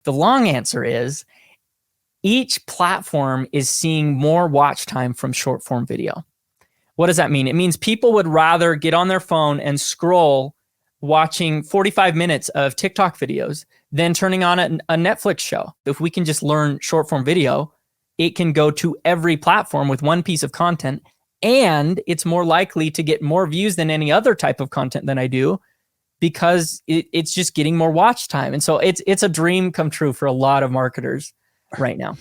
The long answer is each platform is seeing more watch time from short form video. What does that mean? It means people would rather get on their phone and scroll watching 45 minutes of TikTok videos than turning on a Netflix show. If we can just learn short form video, it can go to every platform with one piece of content, and it's more likely to get more views than any other type of content than I do because it's just getting more watch time. And so it's a dream come true for a lot of marketers right now.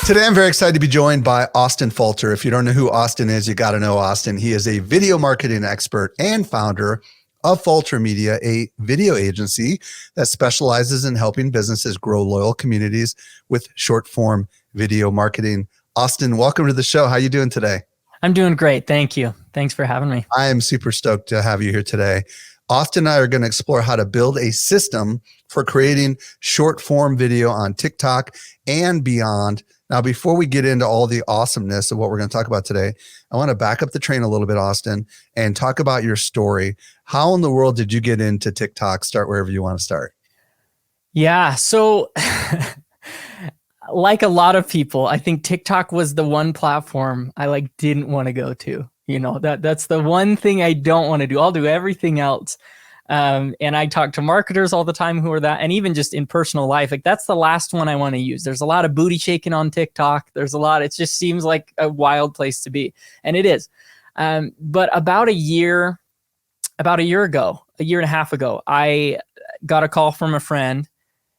Today, I'm very excited to be joined by Austin Falter. If you don't know who Austin is, you got to know Austin. He is a video marketing expert and founder of Falter Media, a video agency that specializes in helping businesses grow loyal communities with short form video marketing. Austin, welcome to the show. How are you doing today? I'm doing great. Thank you. Thanks for having me. I am super stoked to have you here today. Austin and I are going to explore how to build a system for creating short form video on TikTok and beyond. Now, before we get into all the awesomeness of what we're going to talk about today, I want to back up the train a little bit, Austin, and talk about your story. How in the world did you get into TikTok? Start wherever you want to start. Yeah. So like a lot of people, I think TikTok was the one platform I didn't want to go to. That's the one thing I don't want to do. I'll do everything else. And I talk to marketers all the time who are that, and even just in personal life, that's the last one I want to use. There's a lot of booty shaking on TikTok. It just seems like a wild place to be. And it is. But about a year and a half ago, I got a call from a friend.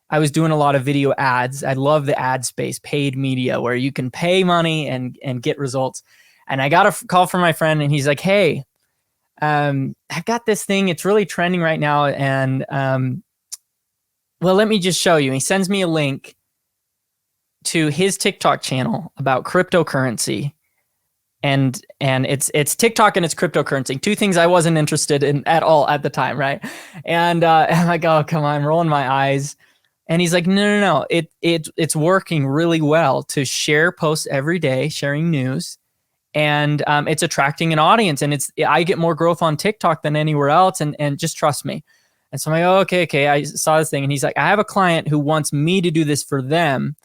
I was doing a lot of video ads. I love the ad space, paid media, where you can pay money and get results. And I got a call from my friend, and he's like, hey, I've got this thing. It's really trending right now. And, well, let me just show you. He sends me a link to his TikTok channel about cryptocurrency. And it's TikTok and it's cryptocurrency. Two things I wasn't interested in at all at the time. Right. And, I'm like, oh, come on, I'm rolling my eyes. And he's like, no. It's working really well to share posts every day, sharing news. And it's attracting an audience, and I get more growth on TikTok than anywhere else, and just trust me. And so I'm like, okay, I saw this thing, and he's like, I have a client who wants me to do this for them,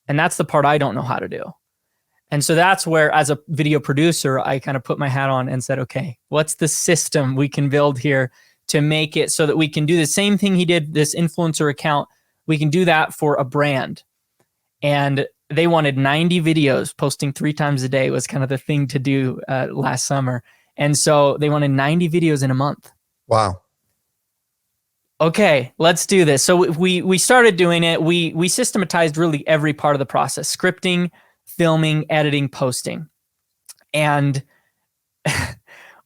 and that's the part I don't know how to do. And so that's where, as a video producer, I kind of put my hat on and said, okay, what's the system we can build here to make it so that we can do the same thing he did, this influencer account, we can do that for a brand. And they wanted 90 videos, posting 3 times a day was kind of the thing to do last summer. And so they wanted 90 videos in a month. Wow. Okay, let's do this. So we started doing it. We systematized really every part of the process: scripting, filming, editing, posting. And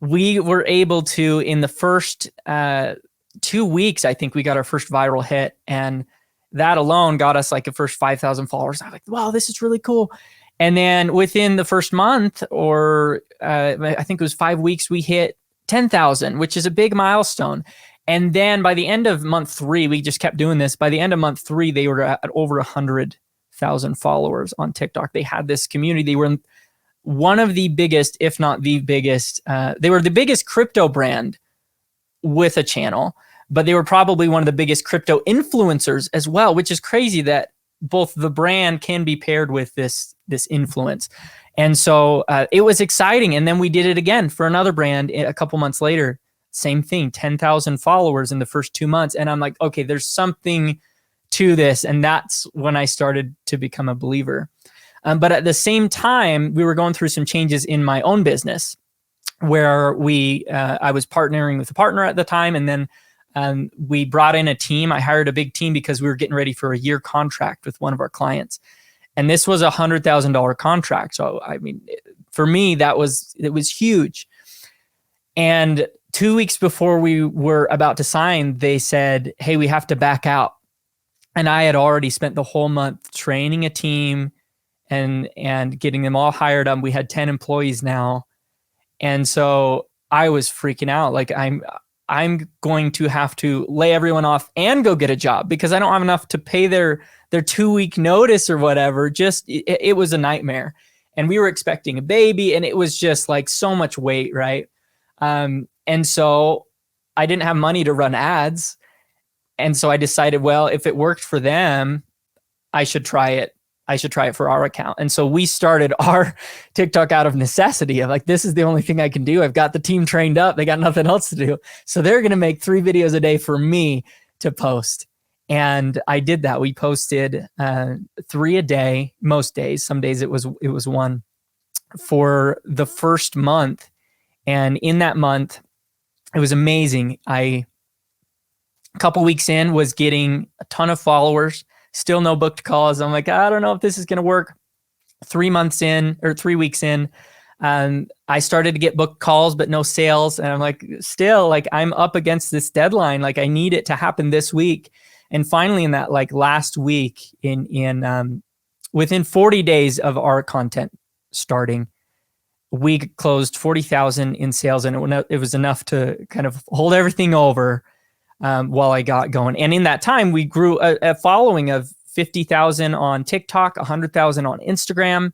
we were able to, in the first 2 weeks, I think we got our first viral hit. And that alone got us a first 5,000 followers. I'm like, wow, this is really cool. And then within the first month, or I think it was 5 weeks, we hit 10,000, which is a big milestone. And then by the end of month 3, we just kept doing this. By the end of month 3, they were at over 100,000 followers on TikTok. They had this community. They were one of the biggest, if not the biggest. They were the biggest crypto brand with a channel, but they were probably one of the biggest crypto influencers as well, which is crazy that both the brand can be paired with this influence. And so it was exciting. And then we did it again for another brand a couple months later. Same thing, 10,000 followers in the first 2 months. And I'm like, okay, there's something to this. And that's when I started to become a believer. But at the same time, we were going through some changes in my own business where I was partnering with a partner at the time. And then we brought in a team. I hired a big team because we were getting ready for a year contract with one of our clients. And this was $100,000 contract. So, I mean, for me, it was huge. And 2 weeks before we were about to sign, they said, hey, we have to back out. And I had already spent the whole month training a team and getting them all hired up. We had 10 employees now. And so I was freaking out. Like, I'm going to have to lay everyone off and go get a job because I don't have enough to pay their 2 week notice or whatever. Just, it was a nightmare. And we were expecting a baby, and it was just like so much weight, right? And so I didn't have money to run ads. And so I decided, well, if it worked for them, I should try it. I should try it for our account. And so we started our TikTok out of necessity of like, this is the only thing I can do. I've got the team trained up. They got nothing else to do. So they're going to make 3 videos a day for me to post. And I did that. We posted 3 a day, most days. Some days it was 1 for the first month. And in that month, it was amazing. A couple weeks in was getting a ton of followers, still no booked calls. I'm like, I don't know if this is going to work. 3 months in or 3 weeks in, I started to get booked calls, but no sales. And I'm like, still like I'm up against this deadline. Like I need it to happen this week. And finally in that like last week within 40 days of our content starting, we closed 40,000 in sales, and it was enough to kind of hold everything over while I got going. And in that time, we grew a following of 50,000 on TikTok, 100,000 on Instagram,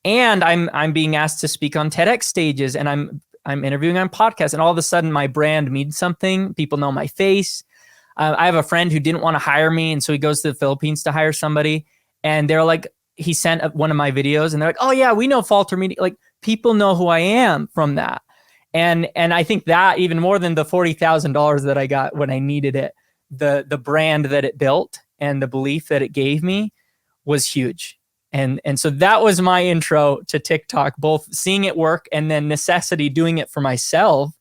and I'm being asked to speak on TEDx stages, and I'm interviewing on podcasts, and all of a sudden, my brand means something. People know my face. I have a friend who didn't want to hire me, and so he goes to the Philippines to hire somebody, and they're like, he sent one of my videos, and they're like, "Oh yeah, we know Falter Media." Like people know who I am from that. And I think that even more than the $40,000 that I got when I needed it, the brand that it built and the belief that it gave me was huge. And so that was my intro to TikTok, both seeing it work and then necessity doing it for myself.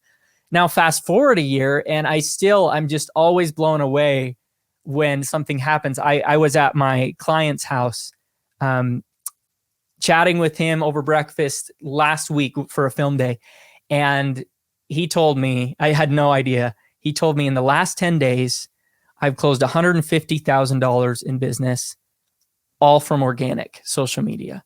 Now fast forward a year and I'm just always blown away when something happens. I was at my client's house, chatting with him over breakfast last week for a film day. And he told me, I had no idea. He told me in the last 10 days, I've closed $150,000 in business, all from organic social media.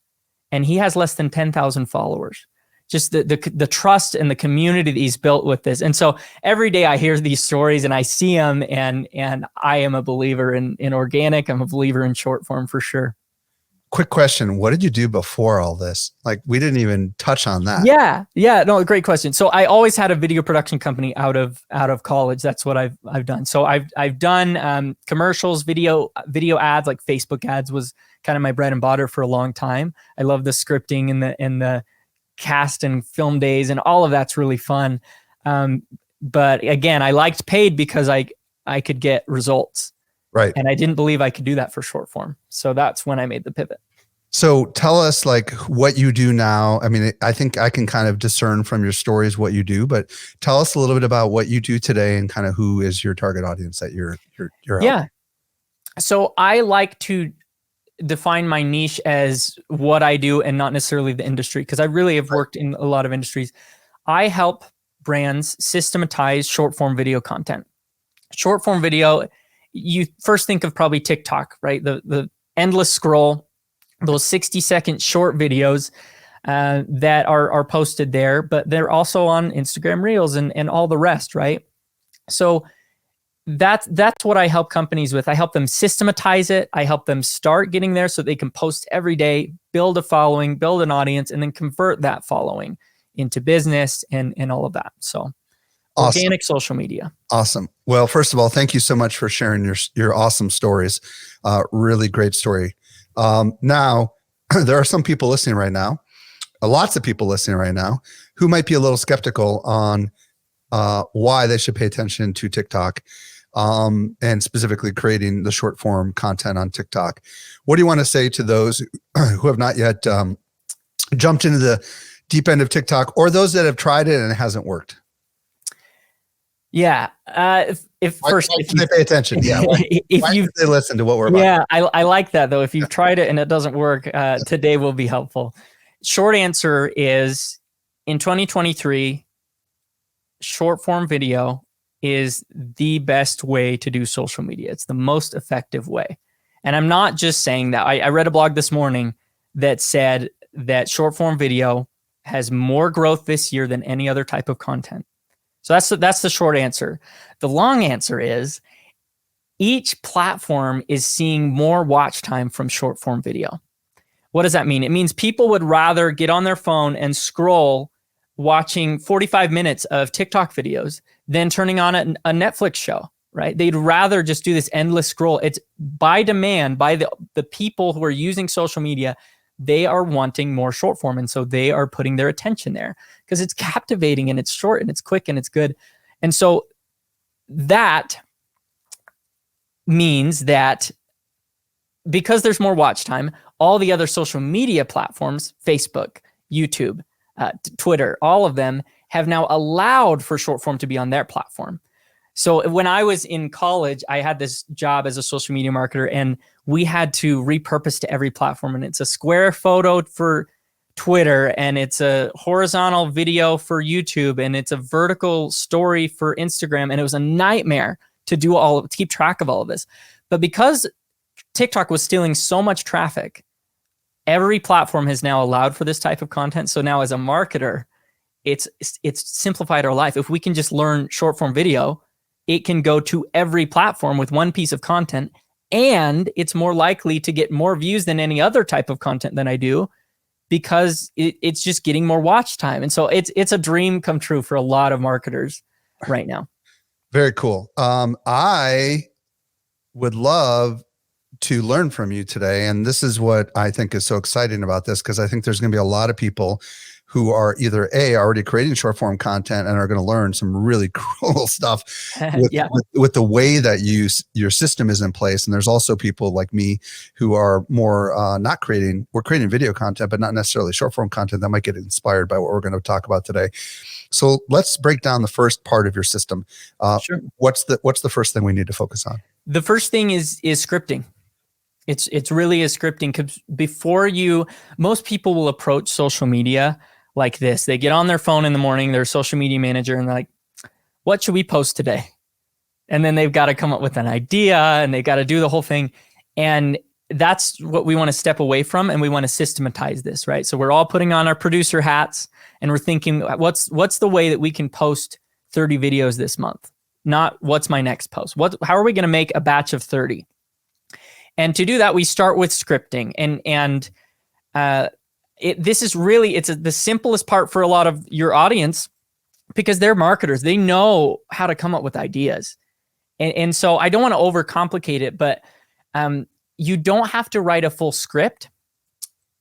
And he has less than 10,000 followers. Just the trust and the community that he's built with this. And so every day I hear these stories and I see them, and I am a believer in organic. I'm a believer in short form for sure. Quick question. What did you do before all this? Like we didn't even touch on that. Yeah. No, great question. So I always had a video production company out of college. That's what I've done. So I've done commercials, video ads, like Facebook ads was kind of my bread and butter for a long time. I love the scripting and the cast and film days and all of that's really fun. But again, I liked paid because I could get results. Right. And I didn't believe I could do that for short form. So that's when I made the pivot. So tell us like what you do now. I mean, I think I can kind of discern from your stories what you do, but tell us a little bit about what you do today and kind of who is your target audience that you're helping. Yeah. So I like to define my niche as what I do and not necessarily the industry, because I really have worked in a lot of industries. I help brands systematize short form video content. Short form video, you first think of probably TikTok, right? The endless scroll, those 60-second short videos that are posted there, but they're also on Instagram Reels and all the rest, right? So that's what I help companies with. I help them systematize it. I help them start getting there so they can post every day, build a following, build an audience, and then convert that following into business and all of that. So awesome. Organic social media. Awesome. Well, first of all, thank you so much for sharing your awesome stories. Really great story. Now, there are some people listening right now, lots of people listening right now, who might be a little skeptical on why they should pay attention to TikTok, and specifically creating the short form content on TikTok. What do you want to say to those who have not yet jumped into the deep end of TikTok, or those that have tried it and it hasn't worked? Yeah. Why they pay attention? Yeah. Why should they listen to what we're about? Yeah, I like that though. If you've tried it and it doesn't work, today will be helpful. Short answer is in 2023, short form video is the best way to do social media. It's the most effective way. And I'm not just saying that. I read a blog this morning that said that short form video has more growth this year than any other type of content. So that's the short answer. The long answer is each platform is seeing more watch time from short form video. What does that mean? It means people would rather get on their phone and scroll watching 45 minutes of TikTok videos than turning on a Netflix show, right? They'd rather just do this endless scroll. It's by demand, by the people who are using social media, they are wanting more short form. And so they are putting their attention there because it's captivating and it's short and it's quick and it's good. And so that means that because there's more watch time, all the other social media platforms, Facebook, YouTube, Twitter, all of them have now allowed for short form to be on their platform. So when I was in college, I had this job as a social media marketer, and we had to repurpose to every platform. And it's a square photo for Twitter, and it's a horizontal video for YouTube, and it's a vertical story for Instagram. And it was a nightmare to keep track of all of this. But because TikTok was stealing so much traffic, every platform has now allowed for this type of content. So now as a marketer, it's simplified our life. If we can just learn short form video, it can go to every platform with one piece of content, and it's more likely to get more views than any other type of content than I do because it's just getting more watch time. And so it's a dream come true for a lot of marketers right now. Very cool. I would love to learn from you today. And this is what I think is so exciting about this, because I think there's going to be a lot of people who are either already creating short form content and are going to learn some really cool stuff with the way that your system is in place. And there's also people like me who are more we're creating video content, but not necessarily short form content that might get inspired by what we're going to talk about today. So let's break down the first part of your system. Sure. What's the first thing we need to focus on? The first thing is scripting. It's really a scripting, because most people will approach social media like this. They get on their phone in the morning, their social media manager, and they're like, what should we post today? And then they've got to come up with an idea and they've got to do the whole thing. And that's what we want to step away from. And we want to systematize this, right? So we're all putting on our producer hats and we're thinking, what's the way that we can post 30 videos this month? Not what's my next post? How are we going to make a batch of 30? And to do that, we start with scripting. This is really, the simplest part for a lot of your audience, because they're marketers. They know how to come up with ideas. And so I don't want to overcomplicate it, but you don't have to write a full script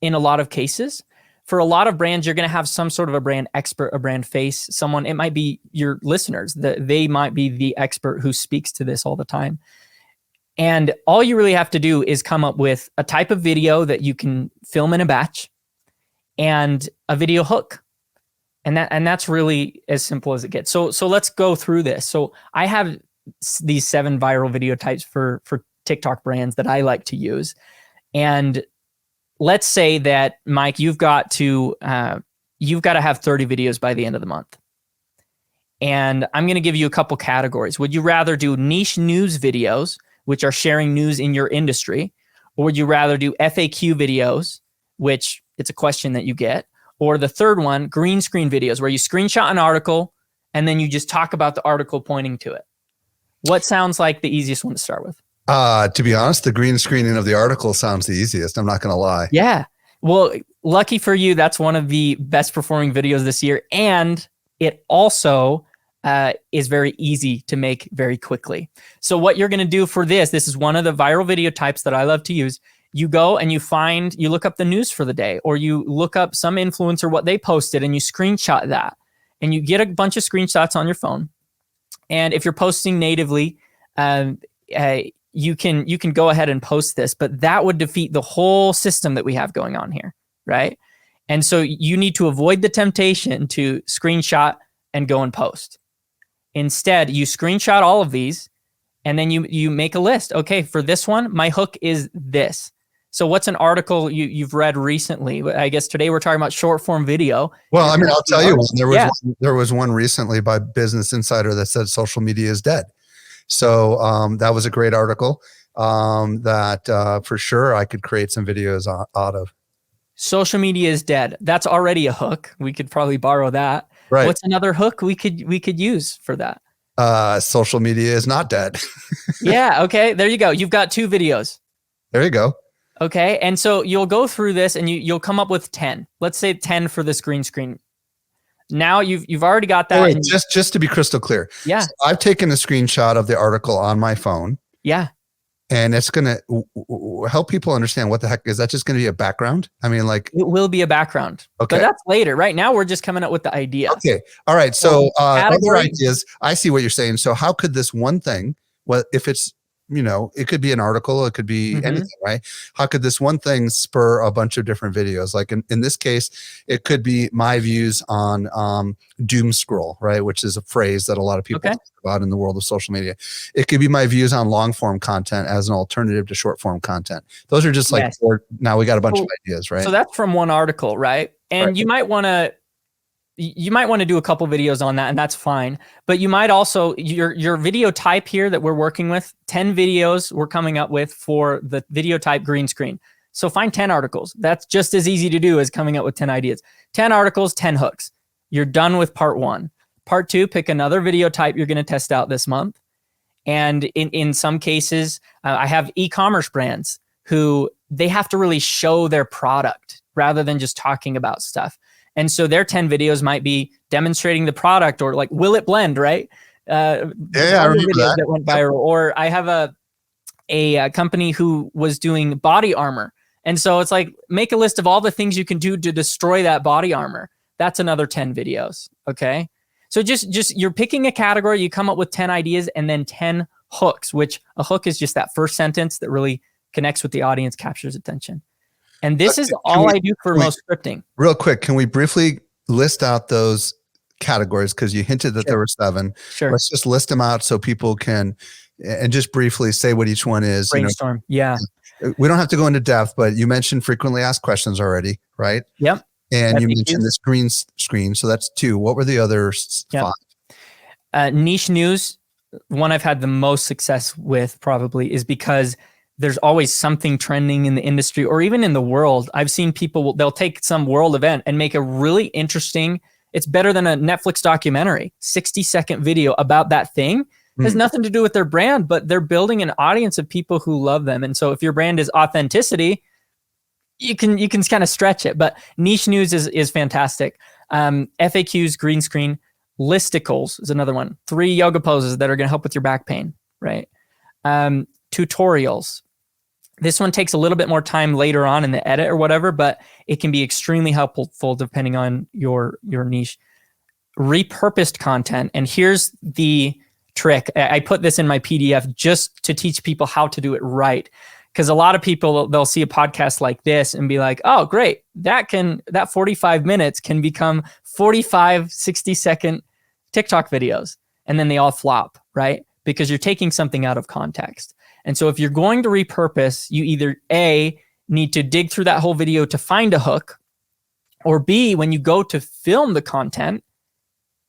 in a lot of cases. For a lot of brands, you're going to have some sort of a brand expert, a brand face, someone, it might be your listeners, they might be the expert who speaks to this all the time. And all you really have to do is come up with a type of video that you can film in a batch and a video hook. And that's really as simple as it gets. So let's go through this. So I have these 7 viral video types for TikTok brands that I like to use. And let's say that, Mike, you've got to have 30 videos by the end of the month. And I'm going to give you a couple categories. Would you rather do niche news videos, which are sharing news in your industry? Or would you rather do FAQ videos, which it's a question that you get? Or the third one, green screen videos, where you screenshot an article and then you just talk about the article pointing to it. What sounds like the easiest one to start with? To be honest, the green screening of the article sounds the easiest. I'm not going to lie. Yeah. Well, lucky for you, that's one of the best performing videos this year. And it also is very easy to make very quickly. So what you're going to do for this is one of the viral video types that I love to use. You go and you look up the news for the day, or you look up some influencer, what they posted, and you screenshot that. And you get a bunch of screenshots on your phone. And if you're posting natively, you can go ahead and post this, but that would defeat the whole system that we have going on here, right? And so you need to avoid the temptation to screenshot and go and post. Instead, you screenshot all of these, and then you make a list. Okay, for this one, my hook is this. So what's an article you've read recently? I guess today we're talking about short form video. Well, I mean, I'll tell you, there was one recently by Business Insider that said social media is dead. So that was a great article that for sure I could create some videos out of. Social media is dead. That's already a hook. We could probably borrow that. Right. What's another hook we could use for that? Social media is not dead. Yeah. Okay. There you go. You've got 2 videos. There you go. Okay. And so you'll go through this and you'll come up with 10. Let's say 10 for this green screen. Now you've already got that. Wait, just to be crystal clear. Yeah. So I've taken a screenshot of the article on my phone. Yeah. And it's going to help people understand what the heck is that just going to be a background? I mean, like it will be a background. Okay. But that's later. Right now we're just coming up with the idea. Okay. All right. So other category- ideas, I see what you're saying. So how could this one thing, well, if it's, you know, it could be an article, it could be anything, right? How could this one thing spur a bunch of different videos? Like in this case, it could be my views on doom scroll, right? Which is a phrase that a lot of people talk about in the world of social media. It could be my views on long form content as an alternative to short form content. Those are just like, now we got a bunch of ideas, right? So that's from one article, right? And you might want to do a couple videos on that, and that's fine. But you might also, your video type here that we're working with, 10 videos we're coming up with for the video type green screen. So find 10 articles. That's just as easy to do as coming up with 10 ideas. 10 articles, 10 hooks. You're done with part 1. Part 2, pick another video type you're going to test out this month. And in some cases, I have e-commerce brands who they have to really show their product rather than just talking about stuff. And so their 10 videos might be demonstrating the product, or like, will it blend, right? I remember that went viral. Or I have a company who was doing body armor. And so it's like, make a list of all the things you can do to destroy that body armor. That's another 10 videos, okay? So just you're picking a category, you come up with 10 ideas and then 10 hooks, which a hook is just that first sentence that really connects with the audience, captures attention. And this is all I do for most scripting. Real quick, can we briefly list out those categories? Because you hinted that there were 7. Sure. Let's just list them out so people can, and just briefly say what each one is. Brainstorm. Yeah. We don't have to go into depth, but you mentioned frequently asked questions already, right? Yep. And you mentioned this green screen. So that's 2. What were the other 5? Niche news. One I've had the most success with probably is because there's always something trending in the industry or even in the world. I've seen people, they'll take some world event and make a really interesting, it's better than a Netflix documentary, 60-second video about that thing. Has nothing to do with their brand, but they're building an audience of people who love them. And so if your brand is authenticity, you can kind of stretch it. But niche news is fantastic. FAQs, green screen, listicles is another one. 3 yoga poses that are going to help with your back pain, right? Tutorials. This one takes a little bit more time later on in the edit or whatever, but it can be extremely helpful depending on your niche. Repurposed content. And here's the trick. I put this in my PDF just to teach people how to do it right. Because a lot of people, they'll see a podcast like this and be like, oh, great. That 45 minutes can become 45, 60-second TikTok videos. And then they all flop, right? Because you're taking something out of context. And so if you're going to repurpose, you either A, need to dig through that whole video to find a hook, or B, when you go to film the content,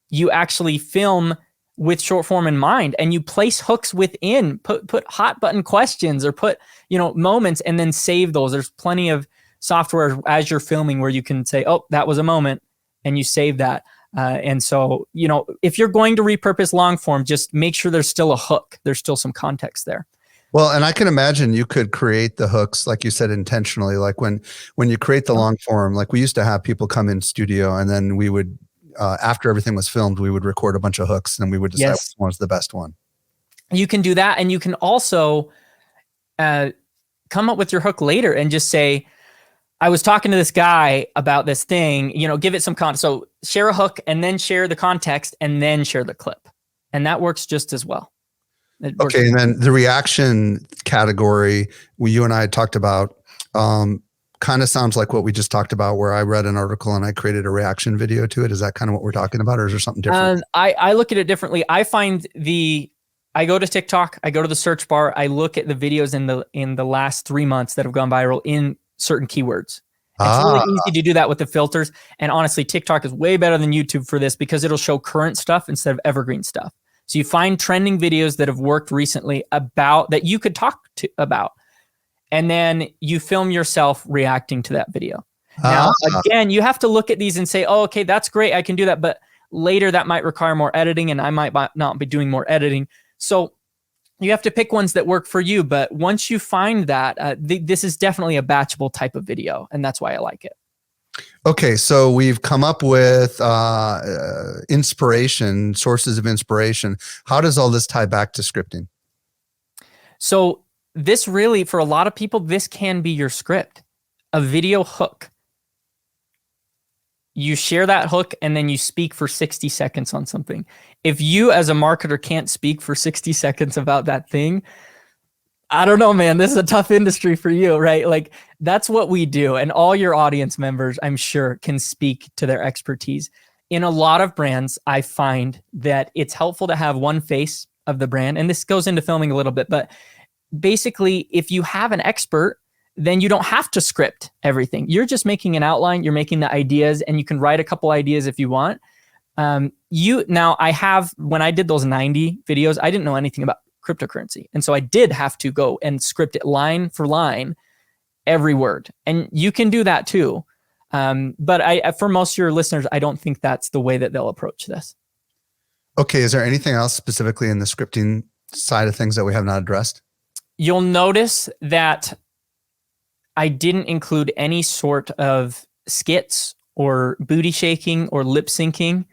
you actually film with short form in mind and you place hooks within, put hot button questions or put, moments and then save those. There's plenty of software as you're filming where you can say, oh, that was a moment, and you save that. And so, if you're going to repurpose long form, just make sure there's still a hook. There's still some context there. Well, and I can imagine you could create the hooks, like you said, intentionally. Like when you create the long form, like we used to have people come in studio and then we would, after everything was filmed, we would record a bunch of hooks and we would decide which one was the best one. You can do that. And you can also come up with your hook later and just say, I was talking to this guy about this thing, give it some context. So share a hook and then share the context and then share the clip. And that works just as well. Okay. And then the reaction category you and I talked about kind of sounds like what we just talked about, where I read an article and I created a reaction video to it. Is that kind of what we're talking about, or is there something different? I look at it differently. I go to TikTok, I go to the search bar, I look at the videos in the last 3 months that have gone viral in certain keywords. It's really easy to do that with the filters. And honestly, TikTok is way better than YouTube for this because it'll show current stuff instead of evergreen stuff. So you find trending videos that have worked recently that you could talk about. And then you film yourself reacting to that video. Now, again, you have to look at these and say, oh, okay, that's great. I can do that. But later that might require more editing and I might not be doing more editing. So you have to pick ones that work for you. But once you find that, this is definitely a batchable type of video. And that's why I like it. Okay, so we've come up with inspiration, sources of inspiration. How does all this tie back to scripting? So this really, for a lot of people, this can be your script, a video hook. You share that hook and then you speak for 60 seconds on something. If you as a marketer can't speak for 60 seconds about that thing, I don't know, man, this is a tough industry for you, right? Like that's what we do. And all your audience members, I'm sure, can speak to their expertise. In a lot of brands, I find that it's helpful to have one face of the brand. And this goes into filming a little bit, but basically, if you have an expert, then you don't have to script everything. You're just making an outline, you're making the ideas, and you can write a couple ideas if you want. When I did those 90 videos, I didn't know anything about cryptocurrency. And so I did have to go and script it line for line, every word. And you can do that too. But for most of your listeners, I don't think that's the way that they'll approach this. Okay. Is there anything else specifically in the scripting side of things that we have not addressed? You'll notice that I didn't include any sort of skits or booty shaking or lip syncing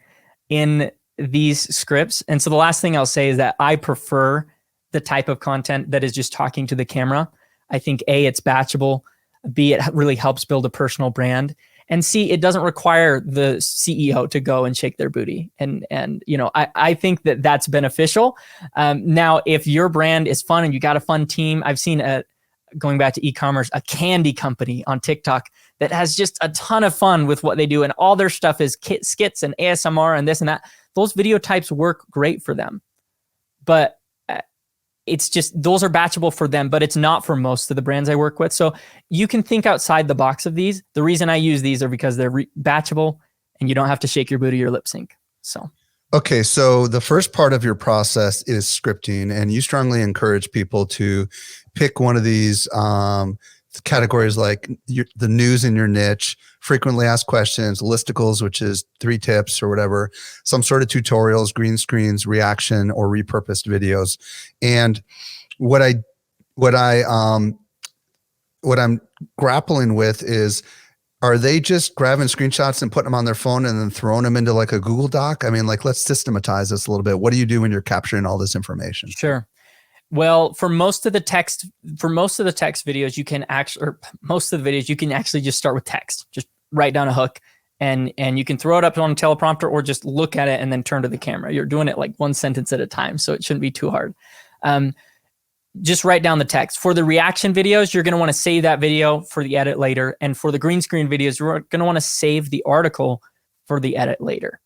in these scripts. And so the last thing I'll say is that I prefer the type of content that is just talking to the camera. I think A, it's batchable. B, it really helps build a personal brand. And C, it doesn't require the CEO to go and shake their booty. And I think that that's beneficial. Now, if your brand is fun and you got a fun team, I've seen going back to e-commerce, a candy company on TikTok that has just a ton of fun with what they do. And all their stuff is skits and ASMR and this and that. Those video types work great for them. But it's just, those are batchable for them, but it's not for most of the brands I work with. So you can think outside the box of these. The reason I use these are because they're batchable and you don't have to shake your booty or lip sync. So. Okay. So the first part of your process is scripting, and you strongly encourage people to pick one of these categories like the news in your niche, frequently asked questions, listicles, which is 3 tips or whatever, some sort of tutorials, green screens, reaction, or repurposed videos. And what I'm grappling with is, are they just grabbing screenshots and putting them on their phone and then throwing them into like a Google Doc? I mean, like, let's systematize this a little bit. What do you do when you're capturing all this information? Sure. Well, for most of the text videos, you can actually just start with text. Just write down a hook and you can throw it up on a teleprompter or just look at it and then turn to the camera. You're doing it like one sentence at a time, so it shouldn't be too hard. Just write down the text. For the reaction videos, you're going to want to save that video for the edit later. And for the green screen videos, you're going to want to save the article for the edit later.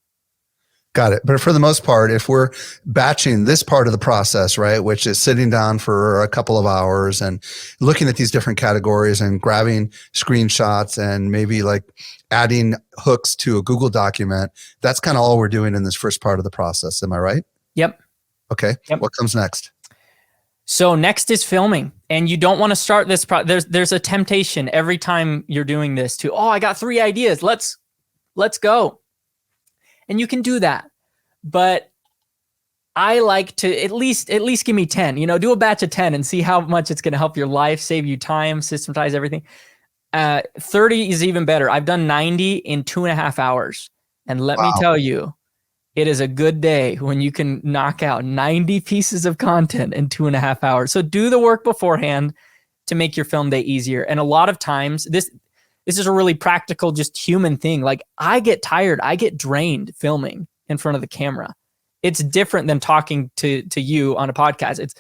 Got it. But for the most part, if we're batching this part of the process, right, which is sitting down for a couple of hours and looking at these different categories and grabbing screenshots and maybe like adding hooks to a Google document, that's kind of all we're doing in this first part of the process. Am I right? Yep. Okay. Yep. What comes next? So next is filming, and you don't want to start this. There's a temptation every time you're doing this to, I got 3 ideas. Let's go. And you can do that, but I like to at least give me 10. Do a batch of 10 and see how much it's going to help your life, save you time, systematize everything. 30 is even better. I've done 90 in 2.5 hours, and let me tell you, it is a good day when you can knock out 90 pieces of content in 2.5 hours. So do the work beforehand to make your film day easier. And a lot of times, this is a really practical, just human thing. Like, I get tired, I get drained filming in front of the camera. It's different than talking to you on a podcast.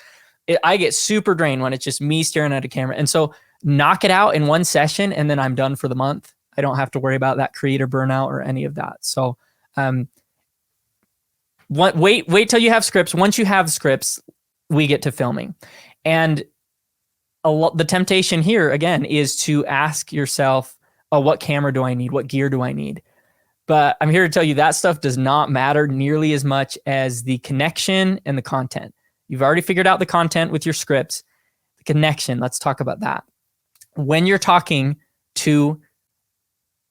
I get super drained when it's just me staring at a camera. And so knock it out in one session, and then I'm done for the month. I don't have to worry about that creator burnout or any of that. So wait till you have scripts. Once you have scripts, we get to filming. And the temptation here, again, is to ask yourself, what camera do I need? What gear do I need? But I'm here to tell you that stuff does not matter nearly as much as the connection and the content. You've already figured out the content with your scripts. The connection, let's talk about that. When you're filming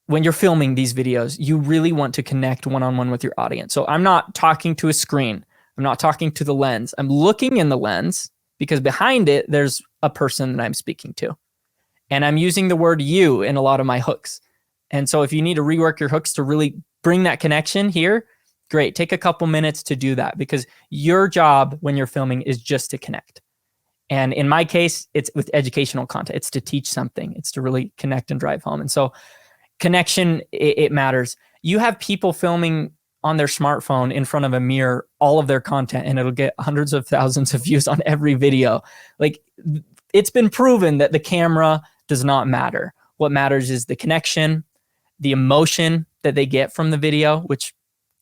these videos, you really want to connect one-on-one with your audience. So I'm not talking to a screen. I'm not talking to the lens. I'm looking in the lens because behind it, there's a person that I'm speaking to. And I'm using the word you in a lot of my hooks. And so if you need to rework your hooks to really bring that connection here, great. Take a couple minutes to do that, because your job when you're filming is just to connect. And in my case, it's with educational content. It's to teach something. It's to really connect and drive home. And so connection, it matters. You have people filming on their smartphone in front of a mirror, all of their content, and it'll get hundreds of thousands of views on every video. Like, it's been proven that the camera does not matter. What matters is the connection, the emotion that they get from the video, which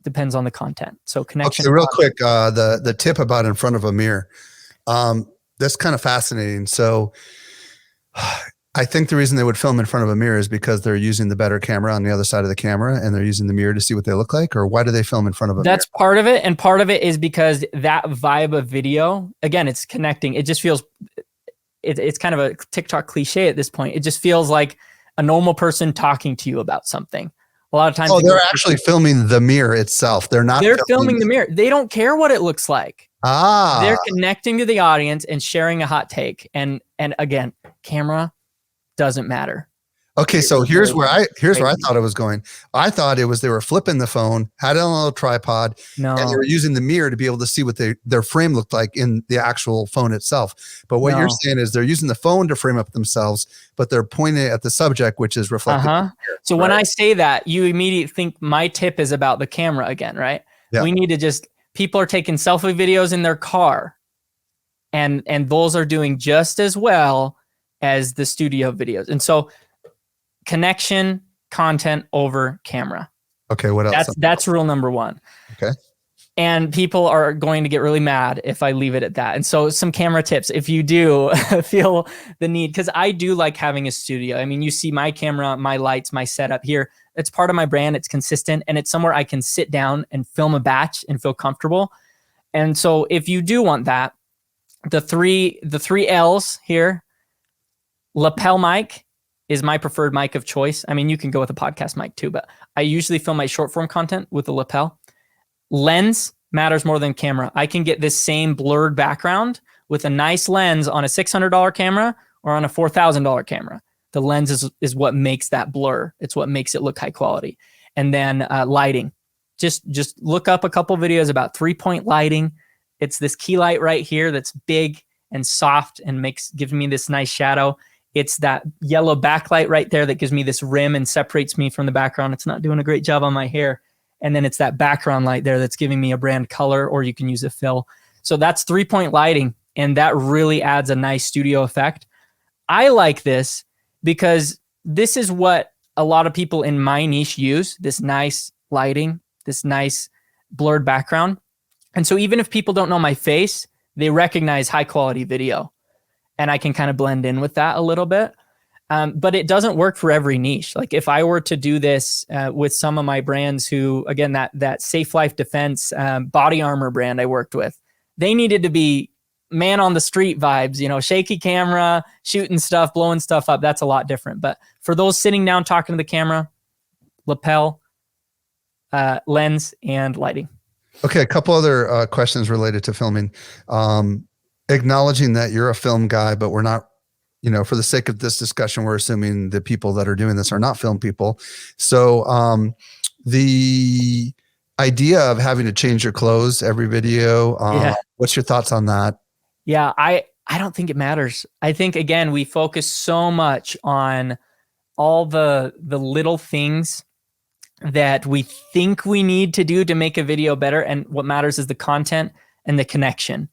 depends on the content. So connection. Okay, real quick, the tip about in front of a mirror. That's kind of fascinating. So I think the reason they would film in front of a mirror is because they're using the better camera on the other side of the camera, and they're using the mirror to see what they look like. Or why do they film in front of a mirror? That's part of it. And part of it is because that vibe of video, again, it's connecting. It just feels, it's kind of a TikTok cliche at this point. It just feels like a normal person talking to you about something. A lot of times. Oh, they're actually filming the mirror itself. They're not. They're filming the mirror. They don't care what it looks like. Ah, they're connecting to the audience and sharing a hot take. And again, camera doesn't matter. Okay, so here's where I thought it was going. I thought it was they were flipping the phone, had it on a little tripod, No. and they were using the mirror to be able to see what their frame looked like in the actual phone itself. But what you're saying is they're using the phone to frame up themselves, but they're pointing at the subject, which is reflected. So when I say that, you immediately think my tip is about the camera again, right? Yeah. We need to people are taking selfie videos in their car, and those are doing just as well as the studio videos. And so connection, content over camera. Okay, what else? That's rule number one. Okay. And people are going to get really mad if I leave it at that. And so some camera tips, if you do feel the need, because I do like having a studio. I mean, you see my camera, my lights, my setup here. It's part of my brand. It's consistent, and it's somewhere I can sit down and film a batch and feel comfortable. And so if you do want that, the three L's here, lapel mic is my preferred mic of choice. I mean, you can go with a podcast mic too, but I usually film my short form content with a lapel. Lens matters more than camera. I can get this same blurred background with a nice lens on a $600 camera or on a $4,000 camera. The lens is what makes that blur. It's what makes it look high quality. And then lighting. Just look up a couple videos about 3-point lighting. It's this key light right here that's big and soft and gives me this nice shadow. It's that yellow backlight right there that gives me this rim and separates me from the background. It's not doing a great job on my hair. And then it's that background light there that's giving me a brand color, or you can use a fill. So that's 3-point lighting, and that really adds a nice studio effect. I like this because this is what a lot of people in my niche use, this nice lighting, this nice blurred background. And so even if people don't know my face, they recognize high quality video, and I can kind of blend in with that a little bit. But it doesn't work for every niche. Like if I were to do this with some of my brands who, again, that Safe Life Defense body armor brand I worked with, they needed to be man on the street vibes, shaky camera, shooting stuff, blowing stuff up. That's a lot different. But for those sitting down, talking to the camera, lapel, lens, and lighting. Okay, a couple other questions related to filming. Acknowledging that you're a film guy, but we're not, for the sake of this discussion, we're assuming the people that are doing this are not film people. So the idea of having to change your clothes every video, what's your thoughts on that? Yeah, I don't think it matters. I think, again, we focus so much on all the little things that we think we need to do to make a video better. And what matters is the content and the connection.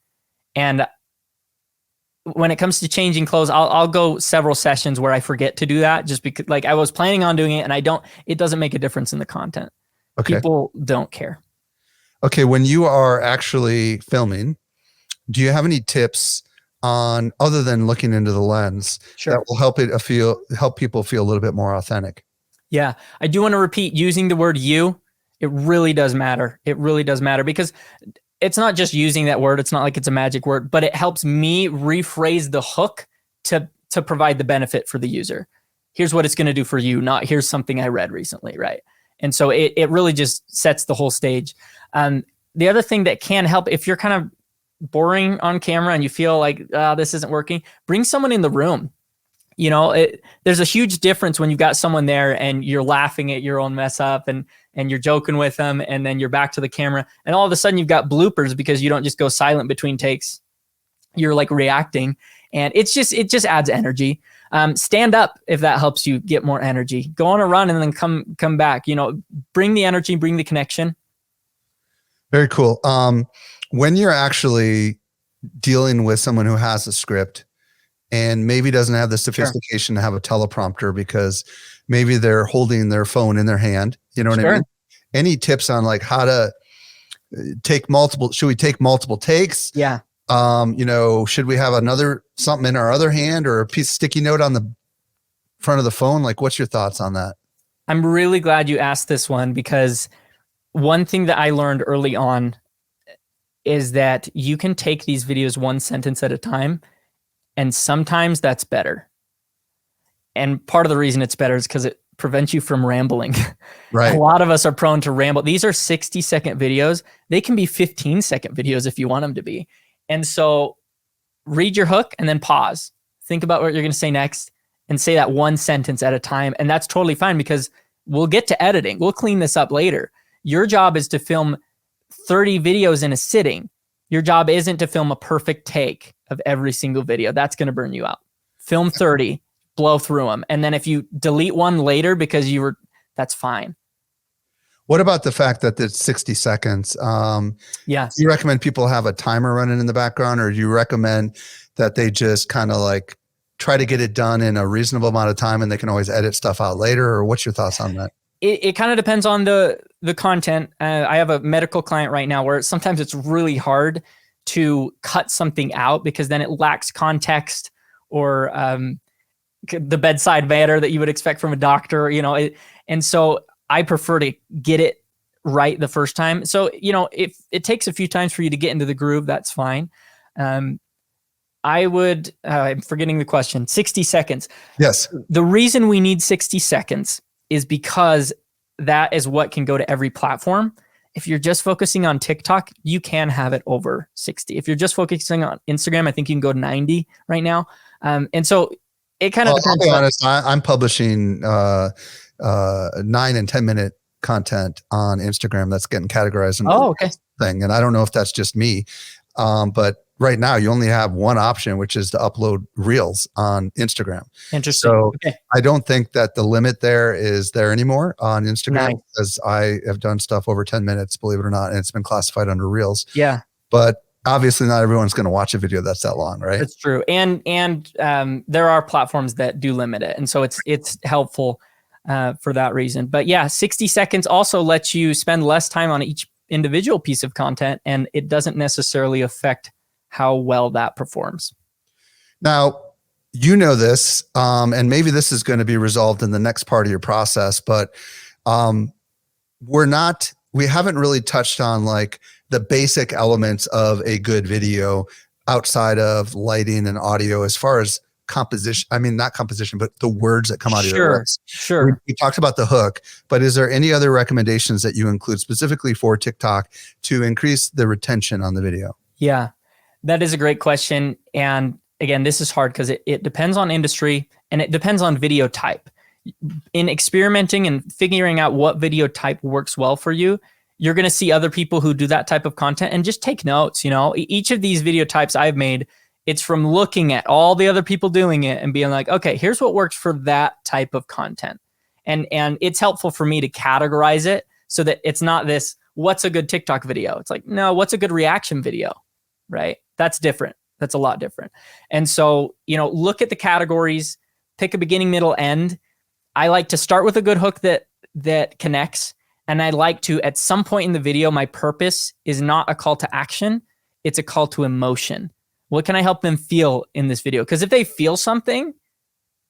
And when it comes to changing clothes, I'll go several sessions where I forget to do that, just because I was planning on doing it and it doesn't make a difference in the content. Okay. People don't care. Okay. When you are actually filming, do you have any tips on, other than looking into the lens, that will help people feel a little bit more authentic? Yeah. I do want to repeat, using the word you, it really does matter. It really does matter, because it's not just using that word. It's not like it's a magic word, but it helps me rephrase the hook to provide the benefit for the user. Here's what it's going to do for you, not here's something I read recently, right? And so it really just sets the whole stage. The other thing that can help, if you're kind of boring on camera and you feel like this isn't working, bring someone in the room. There's a huge difference when you've got someone there and you're laughing at your own mess up and you're joking with them, and then you're back to the camera, and all of a sudden you've got bloopers because you don't just go silent between takes. You're like reacting, and it just adds energy. Stand up if that helps you get more energy. Go on a run and then come back. Bring the energy, bring the connection. Very cool. When you're actually dealing with someone who has a script and maybe doesn't have the sophistication to have a teleprompter because maybe they're holding their phone in their hand, you know what I mean? Any tips on like how to should we take multiple takes? Yeah. Should we have something in our other hand or a piece of sticky note on the front of the phone? Like, what's your thoughts on that? I'm really glad you asked this one, because one thing that I learned early on is that you can take these videos one sentence at a time, and sometimes that's better. And part of the reason it's better is because it prevents you from rambling. Right. A lot of us are prone to ramble. These are 60-second videos. They can be 15-second videos if you want them to be. And so read your hook and then pause. Think about what you're going to say next and say that one sentence at a time. And that's totally fine, because we'll get to editing. We'll clean this up later. Your job is to film 30 videos in a sitting. Your job isn't to film a perfect take of every single video. That's going to burn you out. Film 30, blow through them. And then if you delete one later because that's fine. What about the fact that it's 60 seconds? Yes. Do you recommend people have a timer running in the background, or do you recommend that they just kind of like try to get it done in a reasonable amount of time and they can always edit stuff out later? Or what's your thoughts on that? It kind of depends on the content. I have a medical client right now where sometimes it's really hard to cut something out because then it lacks context or the bedside manner that you would expect from a doctor, and so I prefer to get it right the first time. So, if it takes a few times for you to get into the groove, that's fine. I'm forgetting the question, 60 seconds. Yes. The reason we need 60 seconds is because that is what can go to every platform. If you're just focusing on TikTok, you can have it over 60. If you're just focusing on Instagram, I think you can go to 90 right now. And so it kind of depends. I'll be honest, I'm publishing 9 and 10 minute content on Instagram that's getting categorized into thing. And I don't know if that's just me. But right now you only have one option, which is to upload reels on Instagram. Interesting. So I don't think that the limit there is there anymore on Instagram, because I have done stuff over 10 minutes, believe it or not, and it's been classified under reels. Yeah. But obviously not everyone's going to watch a video that's that long, right? That's true. And there are platforms that do limit it. And so it's helpful for that reason. But yeah, 60 seconds also lets you spend less time on each individual piece of content, and it doesn't necessarily affect how well that performs. Now, this, and maybe this is going to be resolved in the next part of your process, but we haven't really touched on like the basic elements of a good video outside of lighting and audio, as far as composition. I mean, not composition, but the words that come out of your lips. Sure. We talked about the hook, but is there any other recommendations that you include specifically for TikTok to increase the retention on the video? Yeah, that is a great question. And again, this is hard because it depends on industry and it depends on video type. In experimenting and figuring out what video type works well for you, you're going to see other people who do that type of content, and just take notes. Each of these video types I've made, it's from looking at all the other people doing it and being like, okay, here's what works for that type of content. And it's helpful for me to categorize it so that it's not this, what's a good TikTok video? It's like, no, what's a good reaction video, right? That's different. That's a lot different. And so, look at the categories, pick a beginning, middle, end. I like to start with a good hook that connects. And I like to, at some point in the video, my purpose is not a call to action. It's a call to emotion. What can I help them feel in this video? Because if they feel something,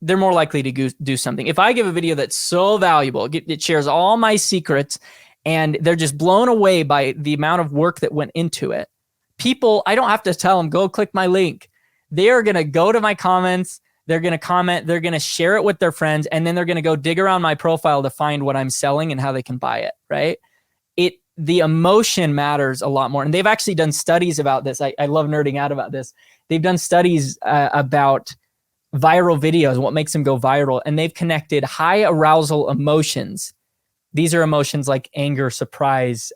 they're more likely to do something. If I give a video that's so valuable, it shares all my secrets, and they're just blown away by the amount of work that went into it, people, I don't have to tell them, go click my link. They are going to go to my comments. They're going to comment. They're going to share it with their friends. And then they're going to go dig around my profile to find what I'm selling and how they can buy it, right? The emotion matters a lot more. And they've actually done studies about this. I love nerding out about this. They've done studies about viral videos, what makes them go viral. And they've connected high arousal emotions. These are emotions like anger, surprise,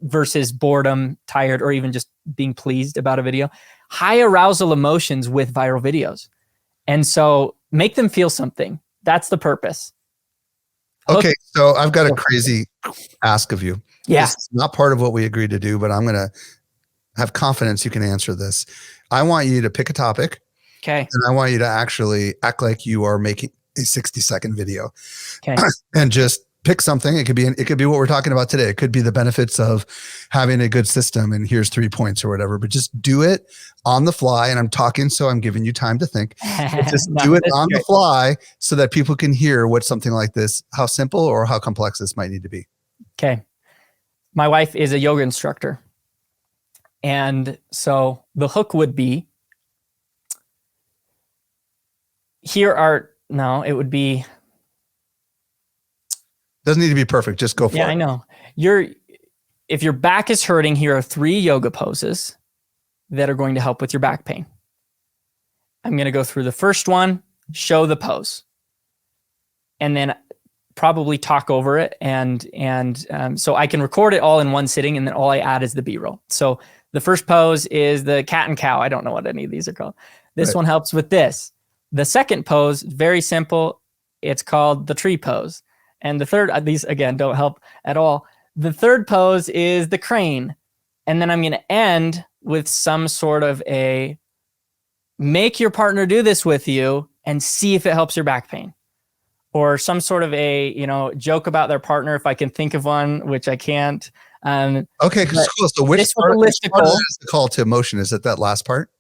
versus boredom, tired, or even just being pleased about a video. High arousal emotions with viral videos. And so make them feel something. That's the purpose. Okay, so I've got a crazy ask of you. Yeah. This is not part of what we agreed to do, but I'm going to have confidence you can answer this. I want you to pick a topic. Okay. And I want you to actually act like you are making a 60-second video. Okay. And just pick something. It could be what we're talking about today. It could be the benefits of having a good system and here's 3 points or whatever, but just do it on the fly. And I'm talking, so I'm giving you time to think. Just do it on the fly so that people can hear what something like this, how simple or how complex this might need to be. Okay. My wife is a yoga instructor. And so the hook would be, it would be. Doesn't need to be perfect. Just go for it. Yeah, I know. If your back is hurting, here are 3 yoga poses that are going to help with your back pain. I'm going to go through the first one, show the pose, and then probably talk over it. And so I can record it all in one sitting, and then all I add is the B-roll. So the first pose is the cat and cow. I don't know what any of these are called. This one helps with this. The second pose, very simple. It's called the tree pose. And the third, these again don't help at all. The third pose is the crane. And then I'm going to end with some sort of a make your partner do this with you and see if it helps your back pain. Or some sort of a, joke about their partner if I can think of one, which I can't. Okay, cool. So which part of is the call to emotion? Is it that last part?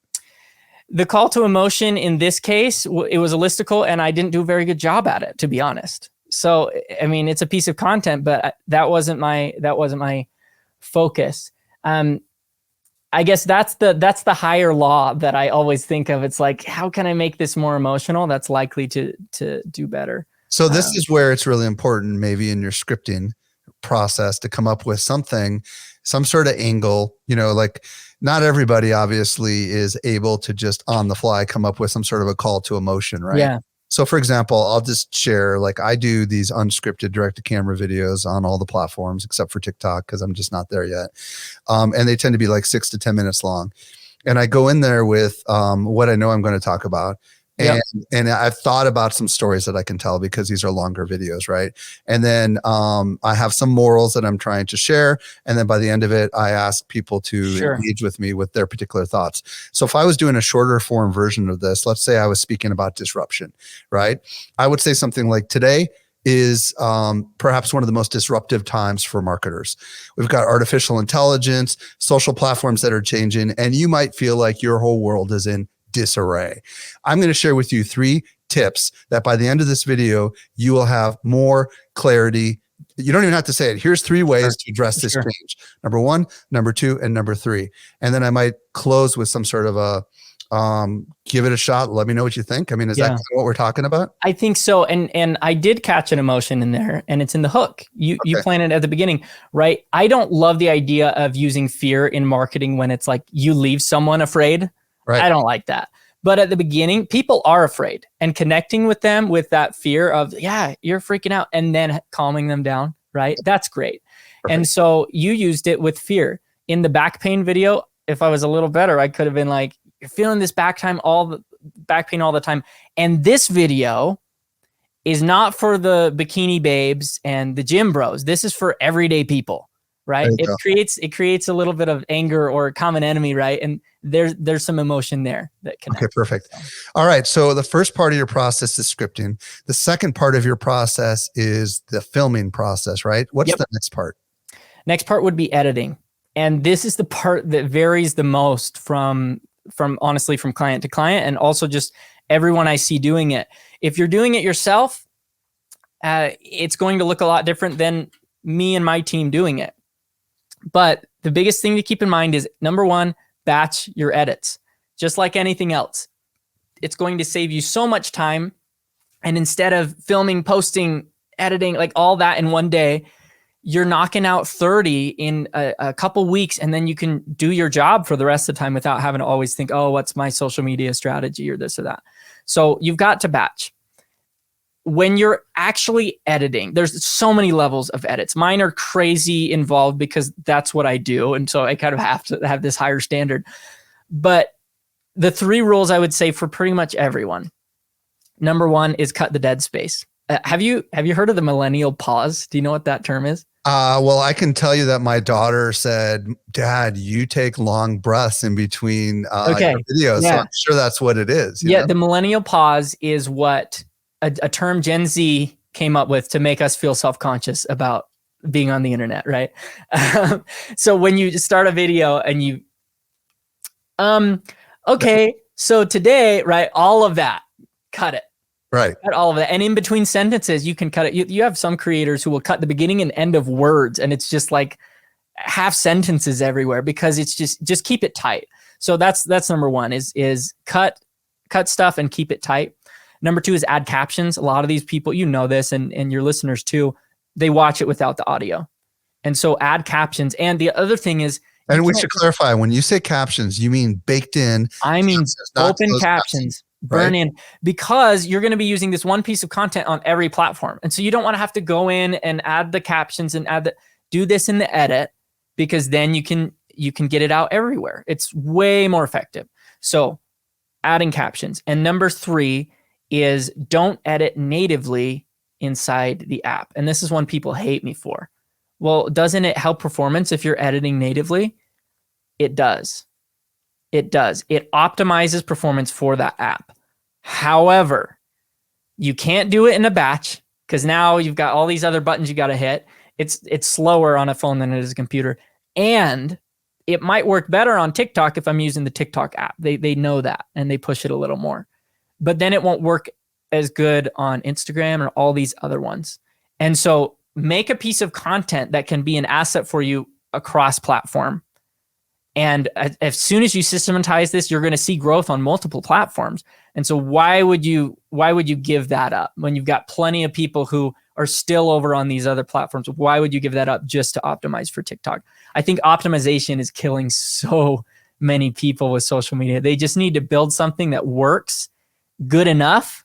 The call to emotion in this case, it was a listicle, and I didn't do a very good job at it, to be honest. So, I mean, it's a piece of content, but that wasn't my focus. I guess that's the higher law that I always think of. It's like, how can I make this more emotional? That's likely to do better. So this is where it's really important, maybe in your scripting process, to come up with some sort of angle, like not everybody obviously is able to just on the fly come up with some sort of a call to emotion, right? Yeah. So for example, I'll just share, like I do these unscripted direct to camera videos on all the platforms except for TikTok, because I'm just not there yet. And they tend to be like 6 to 10 minutes long. And I go in there with what I know I'm going to talk about. And I've thought about some stories that I can tell because these are longer videos, right? And then I have some morals that I'm trying to share. And then by the end of it, I ask people to engage with me with their particular thoughts. So if I was doing a shorter form version of this, let's say I was speaking about disruption, right? I would say something like, today is perhaps one of the most disruptive times for marketers. We've got artificial intelligence, social platforms that are changing, and you might feel like your whole world is in disarray. I'm going to share with you 3 tips that by the end of this video, you will have more clarity. You don't even have to say it. Here's 3 ways to address this change. Number 1, number 2, and number 3. And then I might close with some sort of a give it a shot. Let me know what you think. I mean, is that kind of what we're talking about? I think so. And I did catch an emotion in there, and it's in the hook. You planted at the beginning, right? I don't love the idea of using fear in marketing when it's like you leave someone afraid. Right. I don't like that. But at the beginning, people are afraid, and connecting with them with that fear of, you're freaking out, and then calming them down, right? That's great. Perfect. And so you used it with fear. In the back pain video, if I was a little better, I could have been like, you're feeling this back pain all the time. And this video is not for the bikini babes and the gym bros. This is for everyday people, right? It creates a little bit of anger or common enemy, right? And there's some emotion there that connects. Okay, perfect. All right. So the first part of your process is scripting. The second part of your process is the filming process, right? What's the next part? Next part would be editing. And this is the part that varies the most from honestly, from client to client, and also just everyone I see doing it. If you're doing it yourself, it's going to look a lot different than me and my team doing it. But the biggest thing to keep in mind is, number 1, batch your edits. Just like anything else, it's going to save you so much time. And instead of filming, posting, editing, like all that in one day, you're knocking out 30 in a couple weeks, and then you can do your job for the rest of the time without having to always think, oh, what's my social media strategy or this or that. So you've got to batch. When you're actually editing, there's so many levels of edits. Mine are crazy involved because that's what I do. And so I kind of have to have this higher standard. But the 3 rules I would say for pretty much everyone. Number 1 is cut the dead space. Have you heard of the millennial pause? Do you know what that term is? Well, I can tell you that my daughter said, Dad, you take long breaths in between your videos. Yeah. So I'm sure that's what it is. Yeah, the millennial pause is what a term Gen Z came up with to make us feel self-conscious about being on the internet, right? So when you start a video and you, okay, so today, right, all of that, cut it. Right. Cut all of that. And in between sentences, you can cut it. You have some creators who will cut the beginning and end of words, and it's just like half sentences everywhere because it's just keep it tight. So that's number 1 is cut stuff and keep it tight. Number 2 is add captions. A lot of these people, you know this, and your listeners too, they watch it without the audio. And so add captions. And the other thing is, and we should clarify, when you say captions, you mean baked in. I mean open captions. Burn in, because you're going to be using this one piece of content on every platform. And so you don't want to have to go in and add the captions and do this in the edit, because then you can get it out everywhere. It's way more effective. So adding captions. And number 3 is don't edit natively inside the app. And this is one people hate me for. Well, doesn't it help performance if you're editing natively? It does. It does. It optimizes performance for that app. However, you can't do it in a batch because now you've got all these other buttons you got to hit. It's slower on a phone than it is a computer. And it might work better on TikTok if I'm using the TikTok app. They know that and they push it a little more. But then it won't work as good on Instagram or all these other ones. And so make a piece of content that can be an asset for you across platform. And as soon as you systematize this, you're going to see growth on multiple platforms. And so why would you give that up when you've got plenty of people who are still over on these other platforms? Why would you give that up just to optimize for TikTok? I think optimization is killing so many people with social media. They just need to build something that works good enough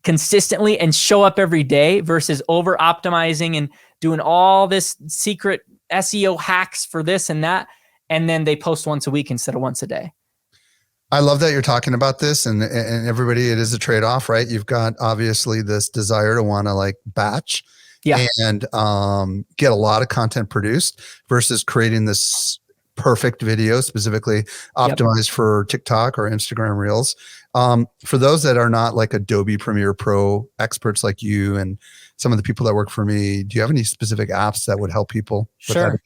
consistently and show up every day versus over optimizing and doing all this secret SEO hacks for this and that. And then they post once a week instead of once a day. I love that you're talking about this, and everybody, it is a trade-off, right? You've got obviously this desire to want to like batch and get a lot of content produced versus creating this perfect video specifically optimized for TikTok or Instagram Reels. For those that are not like Adobe Premiere Pro experts like you and some of the people that work for me, do you have any specific apps that would help people? Sure.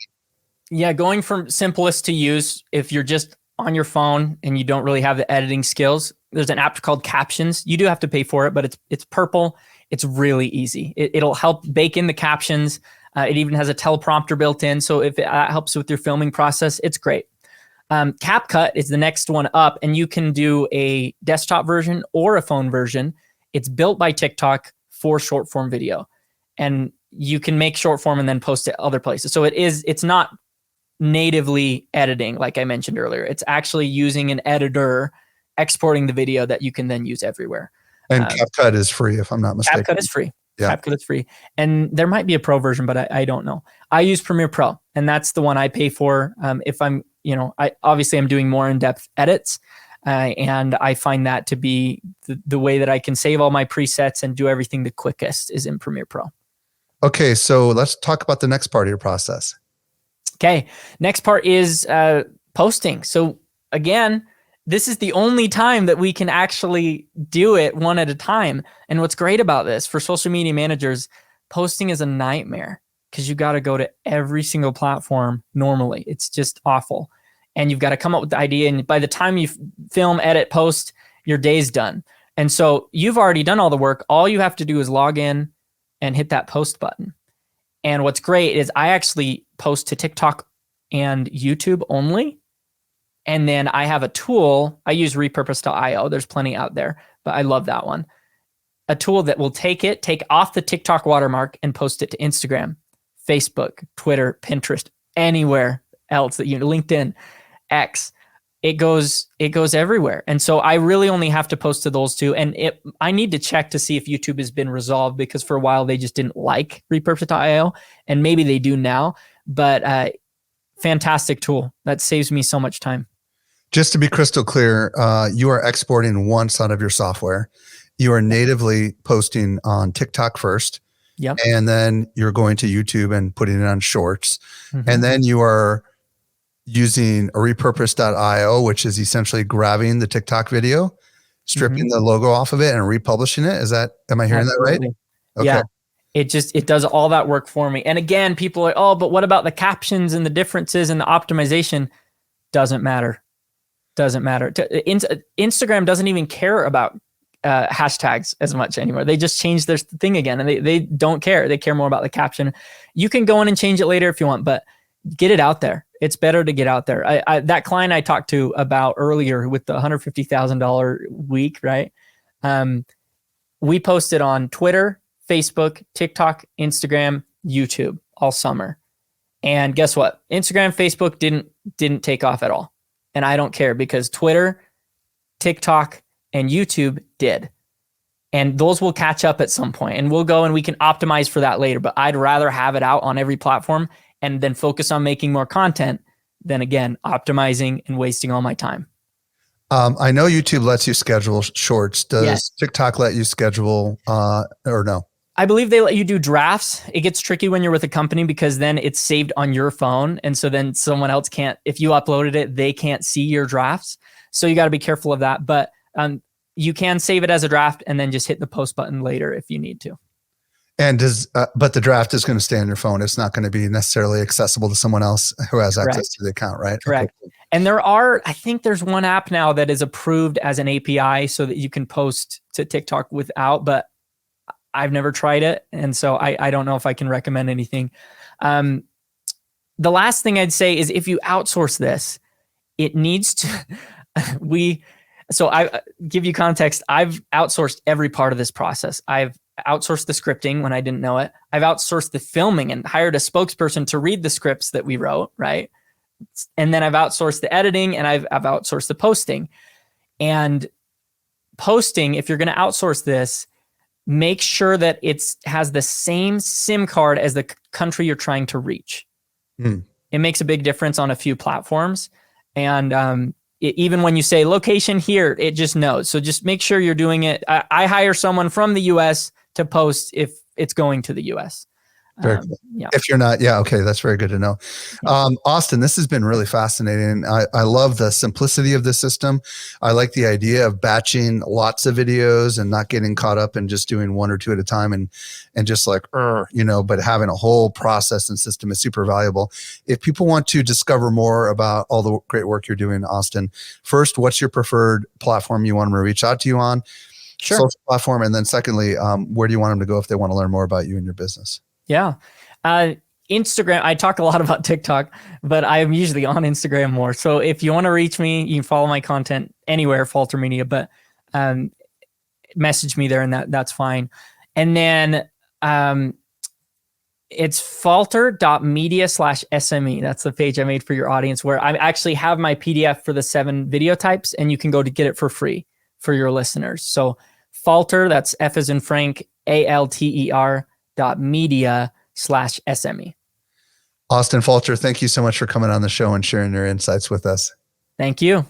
Yeah, going from simplest to use, if you're just on your phone and you don't really have the editing skills, there's an app called Captions. You do have to pay for it, but it's purple. It's really easy. It'll help bake in the captions. It even has a teleprompter built in. So if it helps with your filming process, it's great. CapCut is the next one up, and you can do a desktop version or a phone version. It's built by TikTok for short form video, and you can make short form and then post it other places. So it's not natively editing, like I mentioned earlier. It's actually using an editor, exporting the video that you can then use everywhere. And CapCut is free, if I'm not mistaken. CapCut is free. Yeah. CapCut is free. And there might be a pro version, but I don't know. I use Premiere Pro, and that's the one I pay for. If I'm, I'm doing more in-depth edits, and I find that to be the way that I can save all my presets and do everything the quickest is in Premiere Pro. Okay, so let's talk about the next part of your process. Okay, next part is posting. So again, this is the only time that we can actually do it one at a time. And what's great about this for social media managers, posting is a nightmare because you got to go to every single platform normally. It's just awful. And you've got to come up with the idea. And by the time you film, edit, post, your day's done. And so you've already done all the work. All you have to do is log in and hit that post button. And what's great is I actually post to TikTok and YouTube only. And then I have a tool. I use repurpose.io. There's plenty out there, but I love that one. A tool that will take off the TikTok watermark and post it to Instagram, Facebook, Twitter, Pinterest, anywhere else that LinkedIn, X, it goes everywhere. And so I really only have to post to those two. And I need to check to see if YouTube has been resolved, because for a while they just didn't like Repurpose.io, and maybe they do now. But fantastic tool that saves me so much time. Just to be crystal clear, you are exporting one side of your software. You are natively posting on TikTok first. Yep. And then you're going to YouTube and putting it on Shorts. Mm-hmm. And then you are using a Repurpose.io, which is essentially grabbing the TikTok video, stripping the logo off of it and republishing it. Am I hearing that right? Okay. Yeah. It does all that work for me. And again, people are, oh, but what about the captions and the differences and the optimization? Doesn't matter. Instagram doesn't even care about hashtags as much anymore. They just changed their thing again, and they don't care. They care more about the caption. You can go in and change it later if you want, but get it out there. It's better to get out there. That client I talked to about earlier with the $150,000 week, right? We posted on Twitter, Facebook, TikTok, Instagram, YouTube all summer. And guess what? Instagram, Facebook didn't take off at all. And I don't care, because Twitter, TikTok, and YouTube did. And those will catch up at some point, and we'll go and we can optimize for that later. But I'd rather have it out on every platform and then focus on making more content than, again, optimizing and wasting all my time. I know YouTube lets you schedule Shorts. Does TikTok let you schedule or no? I believe they let you do drafts. It gets tricky when you're with a company, because then it's saved on your phone. And so then someone else can't, if you uploaded it, they can't see your drafts. So you got to be careful of that. But you can save it as a draft and then just hit the post button later if you need to. And but the draft is going to stay on your phone. It's not going to be necessarily accessible to someone else who has access to the account, right? Correct. Okay. And I think there's one app now that is approved as an API so that you can post to TikTok without, but I've never tried it. And so I don't know if I can recommend anything. The last thing I'd say is, if you outsource this, it needs to, so I give you context. I've outsourced every part of this process. I've outsourced the scripting when I didn't know it. I've outsourced the filming and hired a spokesperson to read the scripts that we wrote, right? And then I've outsourced the editing, and I've outsourced the posting. And posting, if you're going to outsource this, make sure that it has the same SIM card as the country you're trying to reach. It makes a big difference on a few platforms. And even when you say location here, it just knows. So just make sure you're doing it. I hire someone from the US to post if it's going to the US. Very cool. Yeah. If you're not, okay, that's very good to know. Austin, this has been really fascinating. I love the simplicity of the system. I like the idea of batching lots of videos and not getting caught up in just doing one or two at a time and just like, but having a whole process and system is super valuable. If people want to discover more about all the great work you're doing, Austin, first, what's your preferred platform you want them to reach out to you on? Sure. Social platform. And then secondly, where do you want them to go if they want to learn more about you and your business? Yeah. Instagram, I talk a lot about TikTok, but I'm usually on Instagram more. So if you want to reach me, you can follow my content anywhere, Falter Media, but message me there, and that's fine. And then it's falter.media/SME. That's the page I made for your audience, where I actually have my PDF for the 7 video types, and you can go to get it for free for your listeners. So Falter, that's F as in Frank, ALTER.media/SME. Austin Falter, thank you so much for coming on the show and sharing your insights with us. Thank you.